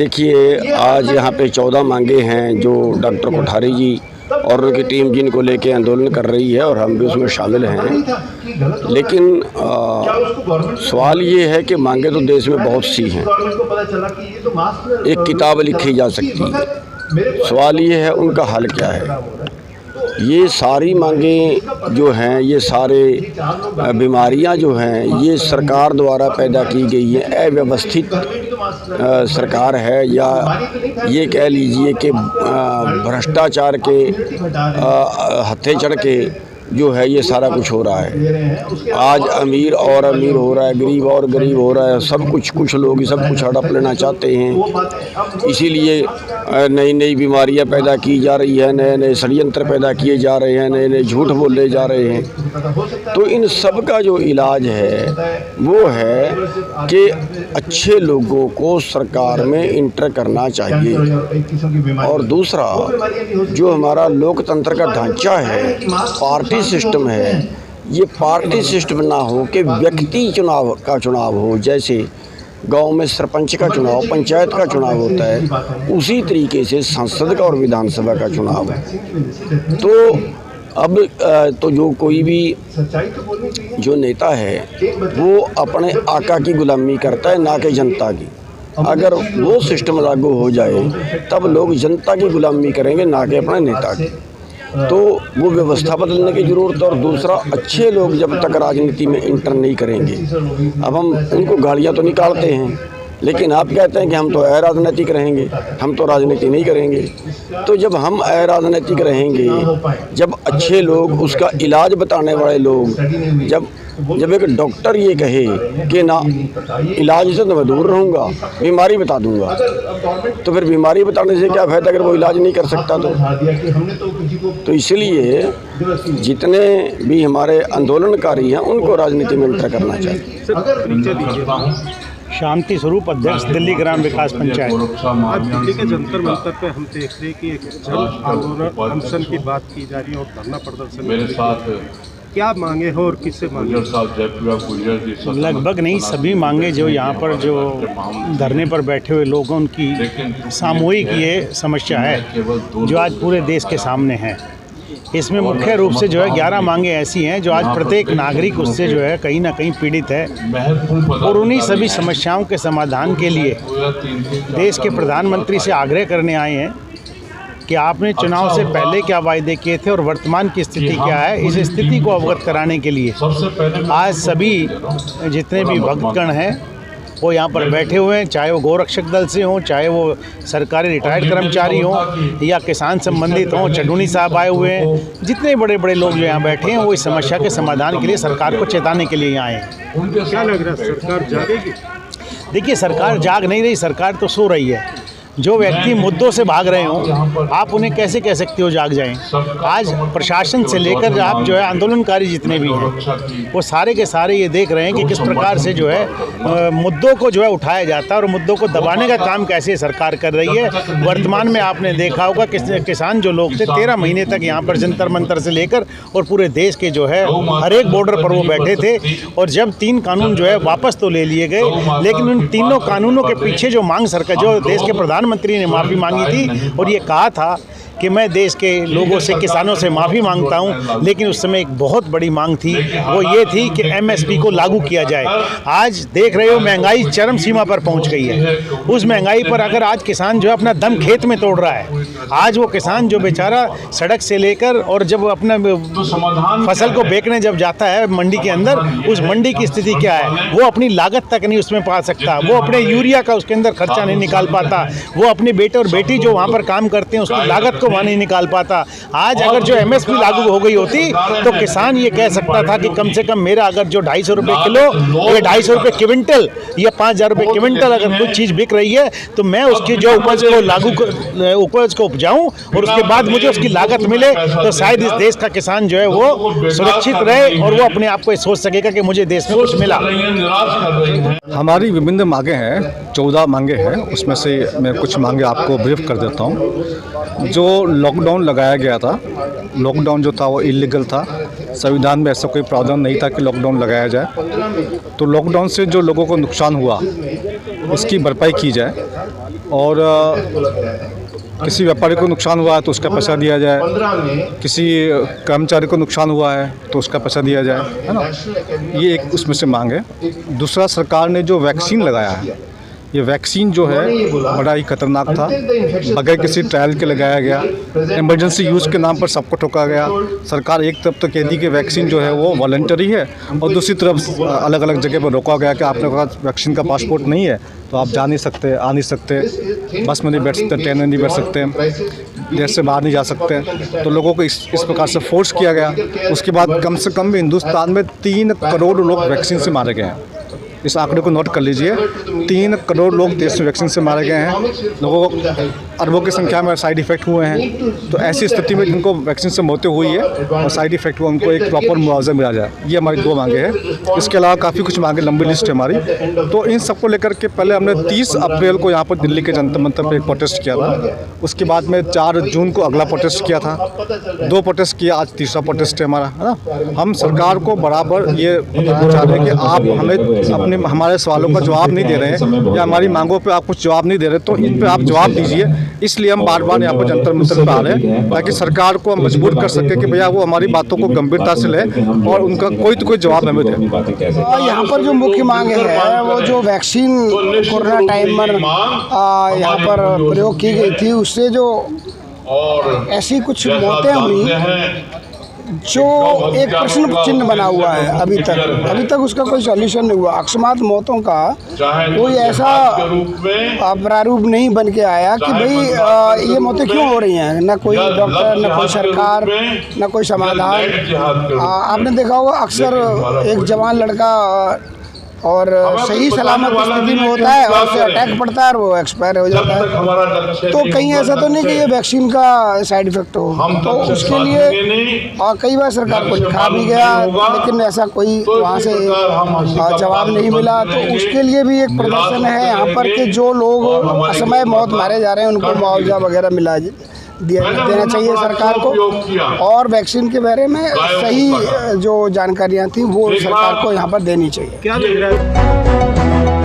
देखिए, आज यहाँ पे 14 मांगे हैं जो डॉक्टर कोठारी जी और उनकी टीम जिनको लेके आंदोलन कर रही है, और हम भी उसमें शामिल हैं। लेकिन सवाल ये है कि मांगे तो देश में बहुत सी हैं, एक किताब लिखी जा सकती है। सवाल ये है उनका हल क्या है। ये सारी मांगें जो हैं, ये सारे बीमारियां जो हैं, ये सरकार द्वारा पैदा की गई हैं। अव्यवस्थित सरकार है, या ये कह लीजिए कि भ्रष्टाचार के हत्थे चढ़ के जो है ये सारा कुछ हो रहा है। आज अमीर और अमीर हो रहा है, गरीब और गरीब हो रहा है। सब कुछ लोग सब कुछ हड़प लेना चाहते हैं, इसीलिए नई नई बीमारियां पैदा की जा रही है, नए नए षड्यंत्र पैदा किए जा रहे हैं, नए नए झूठ बोले जा रहे हैं। तो इन सब का जो इलाज है वो है कि अच्छे लोगों को सरकार में इंटर करना चाहिए। और दूसरा, जो हमारा लोकतंत्र का ढांचा है, पार्टी सिस्टम है, ये पार्टी सिस्टम ना हो कि व्यक्ति चुनाव हो। जैसे गांव में सरपंच का चुनाव, पंचायत का चुनाव होता है, उसी तरीके से संसद का और विधानसभा का चुनाव है। तो अब तो जो कोई भी जो नेता है वो अपने आका की गुलामी करता है, ना कि जनता की। अगर वो सिस्टम लागू हो जाए तब लोग जनता की गुलामी करेंगे, ना कि अपने नेता की। तो वो व्यवस्था बदलने की ज़रूरत है। और दूसरा, अच्छे लोग जब तक राजनीति में इंटर नहीं करेंगे, अब हम उनको गालियाँ तो निकालते हैं, लेकिन आप कहते हैं कि हम तो अराजनीतिक रहेंगे, हम तो राजनीति नहीं करेंगे। तो जब हम अराजनीतिक रहेंगे, जब अच्छे लोग, उसका इलाज बताने वाले लोग, जब एक डॉक्टर ये कहे कि ना इलाज से तो मैं दूर रहूँगा, बीमारी बता दूँगा, तो फिर बीमारी बताने से क्या फ़ायदा अगर वो इलाज नहीं कर सकता। तो इसलिए जितने भी हमारे आंदोलनकारी हैं उनको राजनीति में इंटर करना चाहिए। शांति स्वरूप, अध्यक्ष, दिल्ली ग्राम विकास पंचायत। आज दिल्ली के जंतर मंतर पे हम देख रहे हैं कि एक जन आंदोलन अनशन की बात की जा रही है और धरना प्रदर्शन मेरे साथ क्या मांगे हो और किससे मांगे? लगभग नहीं, सभी मांगे जो यहाँ पर जो धरने पर बैठे हुए लोगों की सामूहिक ये समस्या है जो आज पूरे देश के सामने है। इसमें मुख्य रूप से जो है 11 मांगे ऐसी हैं जो आज प्रत्येक नागरिक उससे जो है कहीं ना कहीं पीड़ित है, और उन्हीं सभी समस्याओं के समाधान के लिए देश के प्रधानमंत्री से आग्रह करने आए हैं कि आपने चुनाव से पहले क्या वायदे किए थे और वर्तमान की स्थिति क्या है। इस स्थिति को अवगत कराने के लिए आज सभी जितने भी भक्तगण हैं वो यहाँ पर बैठे हुए हैं, चाहे वो गोरक्षक दल से हों, चाहे वो सरकारी रिटायर्ड कर्मचारी हों या किसान संबंधित हों। चडूनी साहब आए हुए हैं, जितने बड़े बड़े लोग जो यहाँ बैठे हैं वो इस समस्या के समाधान के लिए सरकार को चेताने के लिए यहाँ आए हैं। क्या लग रहा है, सरकार जागेगी? देखिए, सरकार जाग नहीं रही, सरकार तो सो रही है। जो व्यक्ति मुद्दों से भाग रहे हों, आप उन्हें कैसे कह सकते हो जाग जाएं। आज प्रशासन से लेकर आप जो है आंदोलनकारी जितने भी हैं वो सारे के सारे ये देख रहे हैं कि किस प्रकार से जो है मुद्दों को जो है उठाया जाता है और मुद्दों को दबाने का काम कैसे सरकार कर रही है। वर्तमान में आपने देखा होगा कि किसान जो लोग थे 13 महीने तक यहाँ पर जंतर मंतर से लेकर और पूरे देश के जो है हर एक बॉर्डर पर वो बैठे थे, और जब 3 कानून जो है वापस तो ले लिए गए, लेकिन उन तीनों कानूनों के पीछे जो मांग सरकार, जो देश के प्रधानमंत्री ने माफ़ी मांगी थी और ये कहा था कि मैं देश के लोगों से, किसानों से माफ़ी मांगता हूं, लेकिन उस समय एक बहुत बड़ी मांग थी, वो ये थी कि एमएसपी को लागू किया जाए। आज देख रहे हो महंगाई चरम सीमा पर पहुंच गई है। उस महंगाई पर अगर आज किसान जो है अपना दम खेत में तोड़ रहा है, आज वो किसान जो बेचारा सड़क से लेकर और जब अपना फसल को बेचने जब जाता है मंडी के अंदर, उस मंडी की स्थिति क्या है, वो अपनी लागत तक नहीं उसमें पा सकता, वो अपने यूरिया का उसके अंदर खर्चा नहीं निकाल पाता, वो अपने बेटे और बेटी जो वहाँ पर काम करते हैं उसकी लागत को वहाँ नहीं निकाल पाता। आज अगर जो एमएसपी लागू हो गई होती तो किसान ये कह सकता था कि कम से कम मेरा अगर जो 250 रुपये किलो या 250 रुपये क्विंटल या 5000 रुपये क्विंटल अगर कोई चीज़ बिक रही है तो मैं उसकी जो उपज को उपजाऊं और उसके बाद मुझे उसकी लागत मिले, तो शायद इस देश का किसान जो है वो सुरक्षित रहे और वो अपने आप को सोच सकेगा कि मुझे देश में कुछ मिला। हमारी विभिन्न मांगे हैं, 14 मांगे हैं, उसमें से मैं कुछ मांगे आपको ब्रीफ कर देता हूँ। जो लॉकडाउन लगाया गया था, लॉकडाउन जो था वो इलीगल था, संविधान में ऐसा कोई प्रावधान नहीं था कि लॉकडाउन लगाया जाए। तो लॉकडाउन से जो लोगों को नुकसान हुआ उसकी भरपाई की जाए। और किसी व्यापारी को नुकसान हुआ है तो उसका पैसा दिया जाए, किसी कर्मचारी को नुकसान हुआ है तो उसका पैसा दिया जाए, है ना। ये एक उसमें से मांग है। दूसरा, सरकार ने जो वैक्सीन लगाया है, ये वैक्सीन जो है बड़ा ही खतरनाक था, बगैर किसी ट्रायल के लगाया गया, इमरजेंसी यूज़ के नाम पर सबको ठोका गया। सरकार एक तरफ तो कह दी कि वैक्सीन जो है वो वॉलंटरी है, और दूसरी तरफ अलग अलग जगह पर रोका गया कि आपके पास वैक्सीन का पासपोर्ट नहीं है तो आप जा नहीं सकते, आ नहीं सकते, बस में नहीं बैठ सकते, ट्रेन में नहीं बैठ सकते, देश से बाहर नहीं जा सकते। तो लोगों को इस प्रकार से फोर्स किया गया। उसके बाद कम से कम हिंदुस्तान में 3 करोड़ लोग वैक्सीन से मारे गए हैं। इस आंकड़े को नोट कर लीजिए, 3 करोड़ लोग देश में वैक्सीन से मारे गए हैं। लोगों को अरबों की संख्या में साइड इफ़ेक्ट हुए हैं। तो ऐसी स्थिति में जिनको वैक्सीन से मौतें हुई है और साइड इफ़ेक्ट हुआ, उनको एक प्रॉपर मुआवजा मिला जाए। ये हमारी 2 मांगे हैं। इसके अलावा काफ़ी कुछ मांगे, लंबी लिस्ट है हमारी। तो इन सबको लेकर के पहले हमने 30 अप्रैल को यहाँ पर दिल्ली के जंतर मंतर पर एक प्रोटेस्ट किया था। उसके बाद में 4 जून को अगला प्रोटेस्ट किया था। 2 प्रोटेस्ट किया, आज तीसरा प्रोटेस्ट है हमारा, है ना। हम सरकार को बराबर ये बताना चाह रहे हैं कि आप हमें हमारे सवालों का जवाब नहीं दे रहे हैं, या हमारी मांगों पे आप कुछ जवाब नहीं दे रहे, तो इन पे आप जवाब दीजिए। इसलिए हम बार बार यहाँ पर जंतर मंतर पे आ रहे हैं, ताकि सरकार को हम मजबूर कर सके कि भैया वो हमारी बातों को गंभीरता से ले और उनका कोई तो कोई जवाब हमें दे। यहाँ पर जो मुख्य मांग है वो जो वैक्सीन कोरोना टाइम पर यहाँ पर प्रयोग की गई थी, उससे जो ऐसी कुछ मौतें हुई जो एक प्रश्न चिन्ह बना हुआ है। अभी तक उसका कोई सॉल्यूशन नहीं हुआ। अकस्मात मौतों का कोई ऐसा प्रारूप नहीं बन के आया कि भाई ये मौतें क्यों हो रही हैं। ना कोई डॉक्टर, ना कोई सरकार, ना कोई समाधान। आपने देखा होगा अक्सर एक जवान लड़का और सही सलामत स्थिति में होता है और उसे अटैक पड़ता है और वो एक्सपायर हो जाता है। तो कहीं ऐसा तो नहीं कि ये वैक्सीन का साइड इफेक्ट हो। तो उसके लिए कई बार सरकार को लिखा भी गया, लेकिन ऐसा कोई वहाँ से जवाब नहीं मिला। तो उसके लिए भी एक प्रदर्शन है यहाँ पर कि जो लोग असमय मौत मारे जा रहे हैं उनको मुआवजा वगैरह देना चाहिए सरकार को, और वैक्सीन के बारे में सही जो जानकारियाँ थी वो सरकार को यहाँ पर देनी चाहिए। क्या लग रहा है?